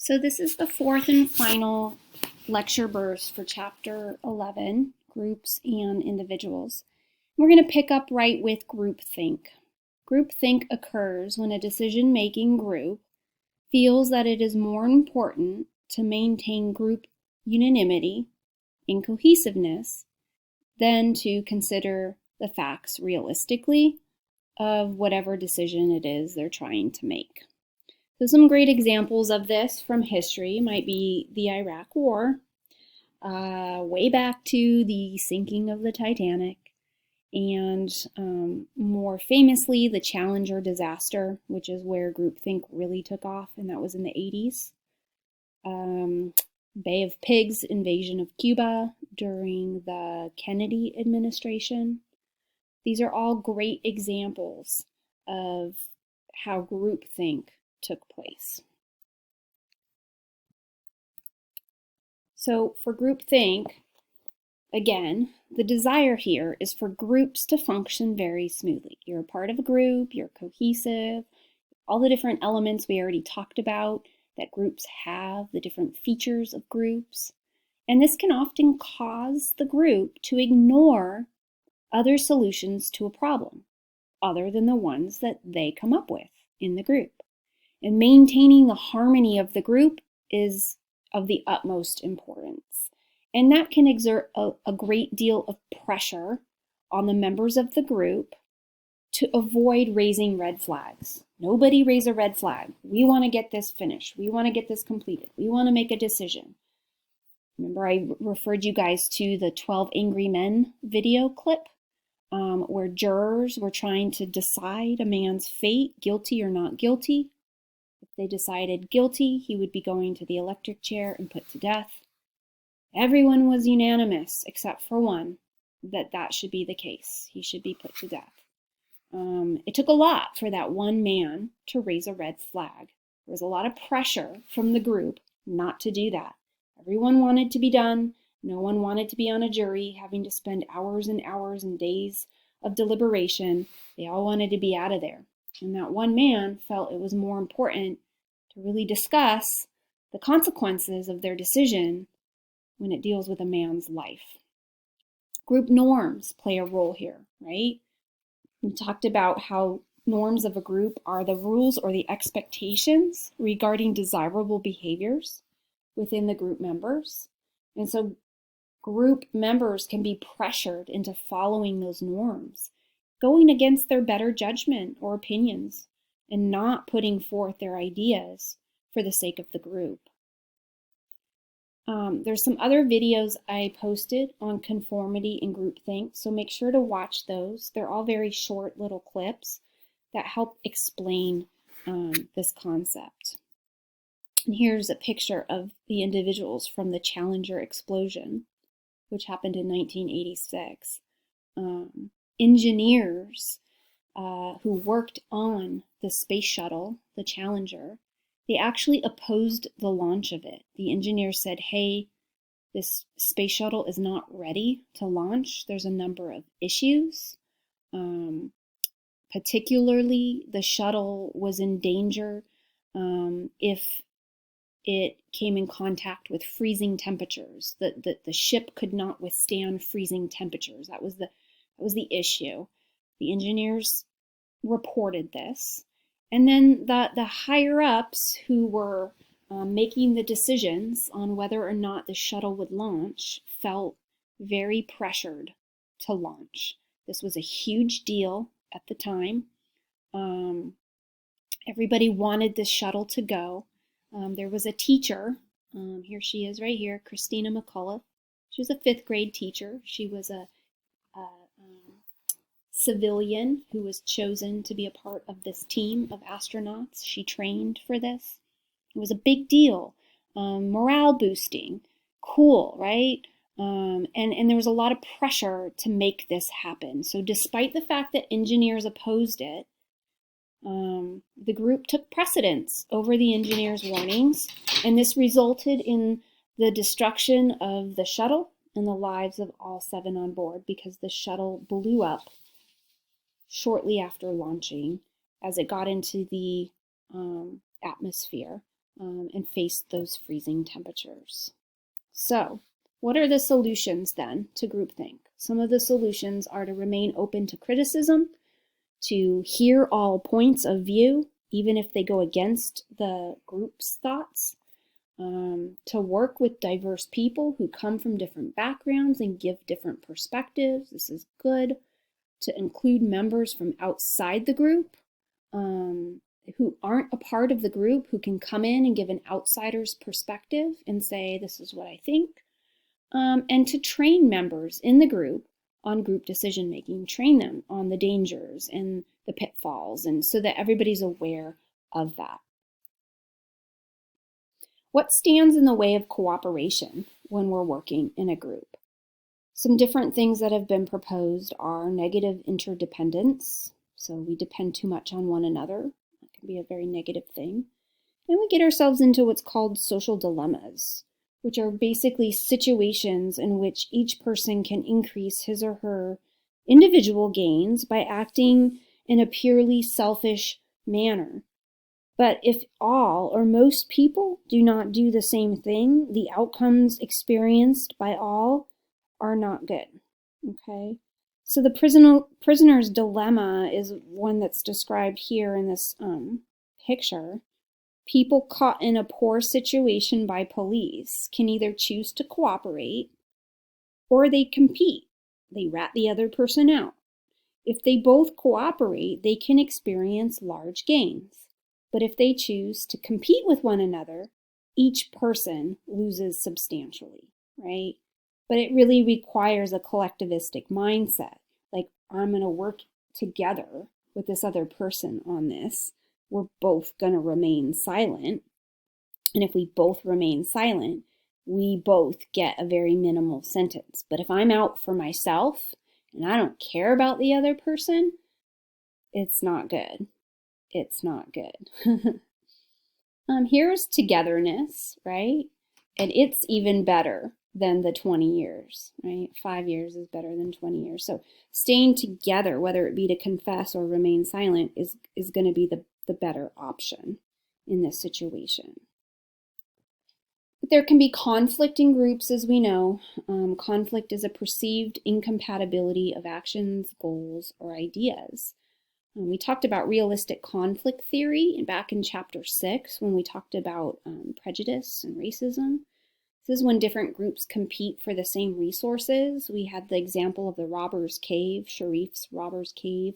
So this is the fourth and final lecture burst for Chapter 11, Groups and Individuals. We're going to pick up right with groupthink. Groupthink occurs when a decision-making group feels that it is more important to maintain group unanimity and cohesiveness than to consider the facts realistically of whatever decision it is they're trying to make. So some great examples of this from history might be the Iraq War, way back to the sinking of the Titanic, and more famously, the Challenger disaster, which is where groupthink really took off, and that was in the 80s. Bay of Pigs invasion of Cuba during the Kennedy administration. These are all great examples of how groupthink took place. So for groupthink, again, the desire here is for groups to function very smoothly. You're a part of a group, you're cohesive, all the different elements we already talked about that groups have, the different features of groups. And this can often cause the group to ignore other solutions to a problem, other than the ones that they come up with in the group. And maintaining the harmony of the group is of the utmost importance. And that can exert a great deal of pressure on the members of the group to avoid raising red flags. Nobody raise a red flag. We want to get this finished. We want to get this completed. We want to make a decision. Remember, I referred you guys to the 12 Angry Men video clip where jurors were trying to decide a man's fate, guilty or not guilty. If they decided guilty, he would be going to the electric chair and put to death. Everyone was unanimous, except for one, that should be the case. He should be put to death. It took a lot for that one man to raise a red flag. There was a lot of pressure from the group not to do that. Everyone wanted to be done. No one wanted to be on a jury, having to spend hours and hours and days of deliberation. They all wanted to be out of there. And that one man felt it was more important to really discuss the consequences of their decision when it deals with a man's life. Group norms play a role here, right? We talked about how norms of a group are the rules or the expectations regarding desirable behaviors within the group members. And so group members can be pressured into following those norms, going against their better judgment or opinions, and not putting forth their ideas for the sake of the group. There's some other videos I posted on conformity and groupthink, so make sure to watch those. They're all very short little clips that help explain this concept. And here's a picture of the individuals from the Challenger explosion, which happened in 1986. Engineers who worked on the space shuttle, the Challenger, they actually opposed the launch of it. The engineers said, hey, this space shuttle is not ready to launch. There's a number of issues. Particularly, the shuttle was in danger if it came in contact with freezing temperatures. The ship could not withstand freezing temperatures. That was the issue. The engineers reported this. And then the higher-ups who were making the decisions on whether or not the shuttle would launch felt very pressured to launch. This was a huge deal at the time. Everybody wanted this shuttle to go. There was a teacher, here she is right here, Christina McCullough. She was a 5th grade teacher. She was a civilian who was chosen to be a part of this team of astronauts. She trained for this. It was a big deal, morale boosting, cool, right? And there was a lot of pressure to make this happen. So despite the fact that engineers opposed it, the group took precedence over the engineers' warnings, and this resulted in the destruction of the shuttle and the lives of all 7 on board, because the shuttle blew up shortly after launching as it got into the atmosphere. and face those freezing temperatures. So, what are the solutions then to groupthink? Some of the solutions are to remain open to criticism, to hear all points of view, even if they go against the group's thoughts, to work with diverse people who come from different backgrounds and give different perspectives. This is good. To include members from outside the group who aren't a part of the group, who can come in and give an outsider's perspective and say, this is what I think. And to train members in the group on group decision making, train them on the dangers and the pitfalls, and so that everybody's aware of that. What stands in the way of cooperation when we're working in a group? Some different things that have been proposed are negative interdependence. So we depend too much on one another. That can be a very negative thing. And we get ourselves into what's called social dilemmas, which are basically situations in which each person can increase his or her individual gains by acting in a purely selfish manner. But if all or most people do not do the same thing, the outcomes experienced by all are not good. Okay? So the prisoner's dilemma is one that's described here in this picture. People caught in a poor situation by police can either choose to cooperate or they compete. They rat the other person out. If they both cooperate, they can experience large gains. But if they choose to compete with one another, each person loses substantially, right? But it really requires a collectivistic mindset. Like, I'm going to work together with this other person on this. We're both going to remain silent. And if we both remain silent, we both get a very minimal sentence. But if I'm out for myself and I don't care about the other person, it's not good. It's not good. Here's togetherness, right? And it's even better than the 20 years, right? 5 years is better than 20 years. So staying together, whether it be to confess or remain silent, is going to be the better option in this situation. But there can be conflict in groups, as we know. Conflict is a perceived incompatibility of actions, goals, or ideas. We talked about realistic conflict theory back in chapter 6 when we talked about prejudice and racism. This is when different groups compete for the same resources. We had the example of the Robbers Cave, Sharif's Robbers Cave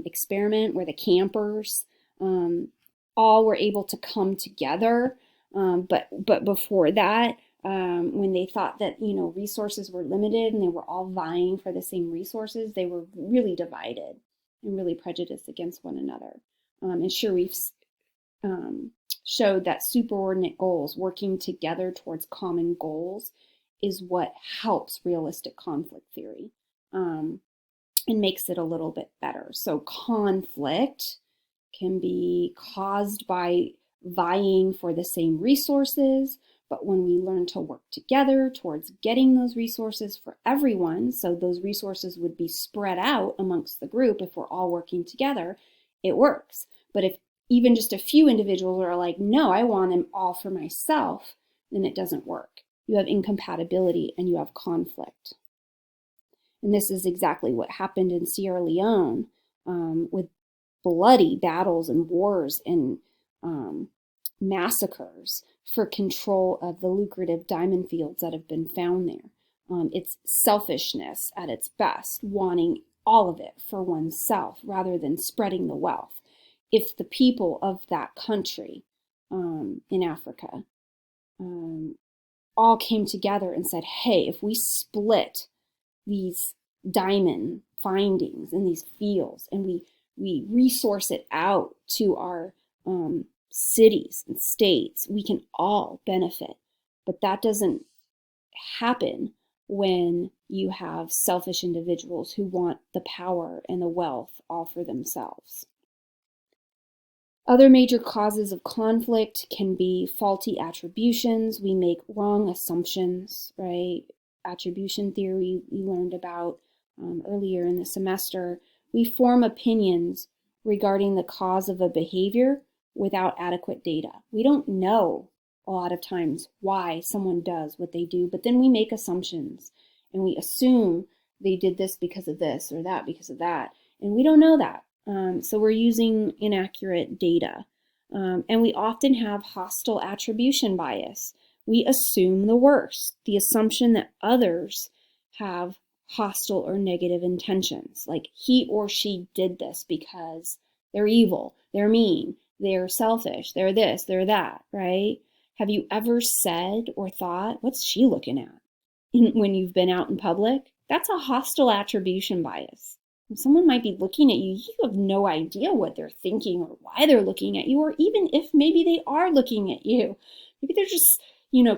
experiment, where the campers all were able to come together. But before that, when they thought that resources were limited and they were all vying for the same resources, they were really divided and really prejudiced against one another. And Sharif's showed that superordinate goals, working together towards common goals, is what helps realistic conflict theory and makes it a little bit better. So conflict can be caused by vying for the same resources, but when we learn to work together towards getting those resources for everyone, so those resources would be spread out amongst the group if we're all working together, it works. But if even just a few individuals are like, no, I want them all for myself, then it doesn't work. You have incompatibility and you have conflict. And this is exactly what happened in Sierra Leone with bloody battles and wars and massacres for control of the lucrative diamond fields that have been found there. It's selfishness at its best, wanting all of it for oneself rather than spreading the wealth. If the people of that country in Africa all came together and said, hey, if we split these diamond findings in these fields and we resource it out to our cities and states, we can all benefit. But that doesn't happen when you have selfish individuals who want the power and the wealth all for themselves. Other major causes of conflict can be faulty attributions. We make wrong assumptions, right? Attribution theory we learned about earlier in the semester. We form opinions regarding the cause of a behavior without adequate data. We don't know a lot of times why someone does what they do, but then we make assumptions and we assume they did this because of this or that because of that, and we don't know that. So we're using inaccurate data. And we often have hostile attribution bias. We assume the worst, the assumption that others have hostile or negative intentions, like he or she did this because they're evil, they're mean, they're selfish, they're this, they're that, right? Have you ever said or thought, what's she looking at when you've been out in public? That's a hostile attribution bias. Someone might be looking at you, you have no idea what they're thinking or why they're looking at you, or even if maybe they are looking at you. Maybe they're just,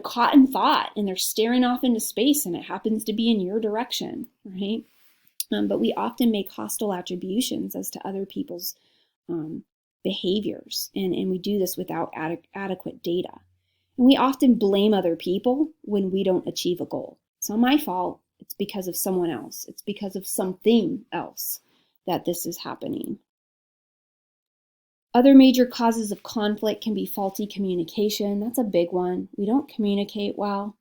caught in thought and they're staring off into space and it happens to be in your direction, right? But we often make hostile attributions as to other people's behaviors, and we do this without adequate data. And we often blame other people when we don't achieve a goal. It's not my fault. It's because of someone else. It's because of something else that this is happening. Other major causes of conflict can be faulty communication. That's a big one. We don't communicate well,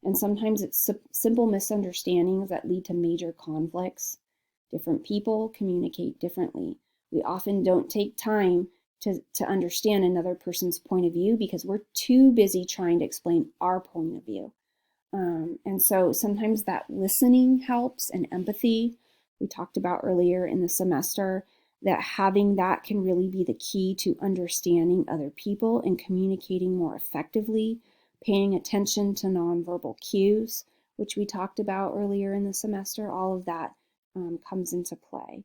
and sometimes it's simple misunderstandings that lead to major conflicts. Different people communicate differently. We often don't take time to understand another person's point of view because we're too busy trying to explain our point of view. And so sometimes that listening helps, and empathy, we talked about earlier in the semester, that having that can really be the key to understanding other people and communicating more effectively, paying attention to nonverbal cues, which we talked about earlier in the semester. All of that comes into play.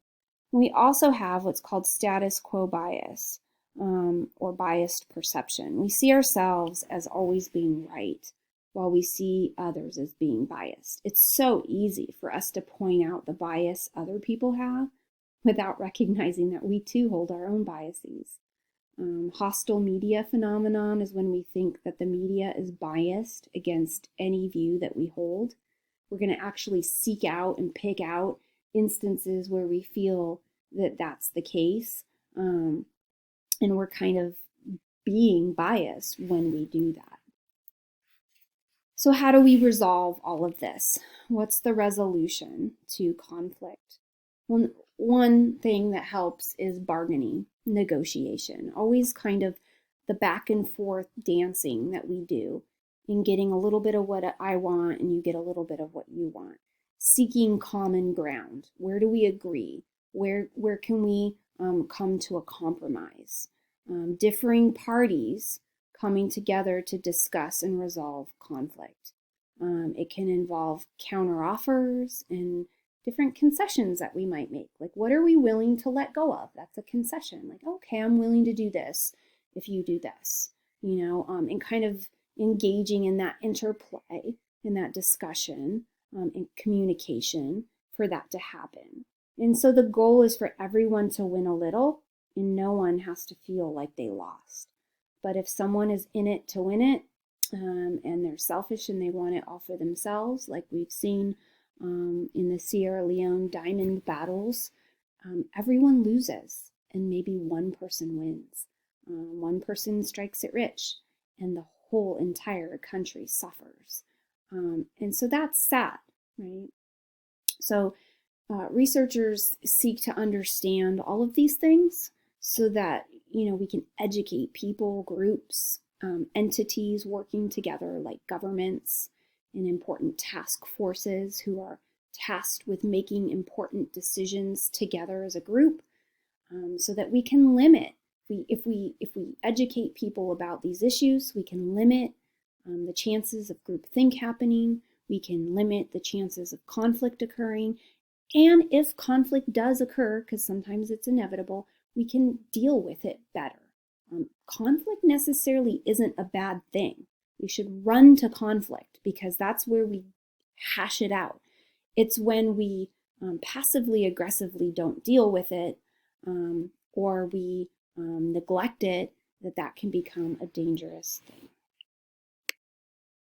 We also have what's called status quo bias, or biased perception. We see ourselves as always being right, while we see others as being biased. It's so easy for us to point out the bias other people have without recognizing that we too hold our own biases. Hostile media phenomenon is when we think that the media is biased against any view that we hold. We're going to actually seek out and pick out instances where we feel that that's the case, and we're kind of being biased when we do that. So how do we resolve all of this? What's the resolution to conflict? Well, one thing that helps is bargaining, negotiation, always kind of the back and forth dancing that we do in getting a little bit of what I want and you get a little bit of what you want. Seeking common ground. Where do we agree? Where can we come to a compromise? Differing parties coming together to discuss and resolve conflict. It can involve counteroffers and different concessions that we might make. Like, what are we willing to let go of? That's a concession. Like, okay, I'm willing to do this if you do this, and kind of engaging in that interplay, in that discussion, and communication for that to happen. And so the goal is for everyone to win a little, and no one has to feel like they lost. But if someone is in it to win it, and they're selfish and they want it all for themselves, like we've seen in the Sierra Leone diamond battles, everyone loses and maybe one person wins. One person strikes it rich and the whole entire country suffers. And so that's sad, right? So researchers seek to understand all of these things so that we can educate people, groups, entities working together like governments and important task forces who are tasked with making important decisions together as a group, so that we can limit. If we educate people about these issues, we can limit the chances of groupthink happening. We can limit the chances of conflict occurring. And if conflict does occur, because sometimes it's inevitable, we can deal with it better. Conflict necessarily isn't a bad thing. We should run to conflict because that's where we hash it out. It's when we passively aggressively don't deal with it, or we neglect it, that can become a dangerous thing.